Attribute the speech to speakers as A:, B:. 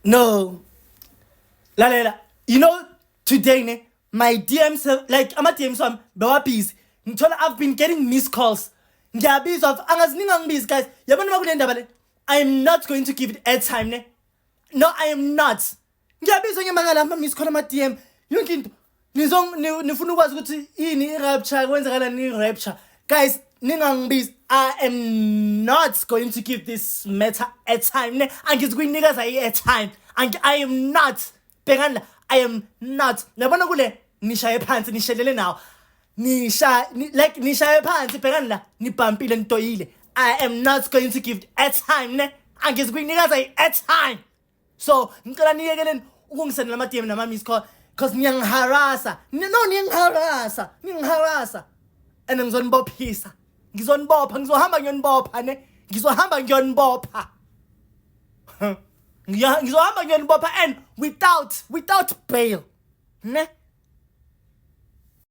A: No. Lalela. You know, today, ne, my DMs, like, I'm at DMs, so I'm busy. I've been getting missed calls. Ngiyabizwa angaziningi angibizi guys. Yabona makule ndaba le. I am not going to give it airtime ne. No, I am not. Ngiyabizwa ngemangala ama miss call ama DM. Yonke into. Nifuna ukwazi ukuthi yini i-rapture kwenzakala ni-rapture. Guys, ningangibizi. I am not going to give this matter airtime ne. Angizukuyinikeza i-airtime. I am not. Bhekani la, I am not. Yabona kule nishaye phansi nishelele nawo. Nishaye phansi bhekani la nibhampile nitoyile. I am not going to give airtime ne. Angizukuyinikeza i-airtime. So ngicela niyekeleni ukungisendela ama DM nama miss call cause niyangiharasa. No, niyangiharasa. And ngizonibophisa. Ngizohamba ngiyonibopha ne. Ngizohamba ngiyonibopha and without bail. Ne?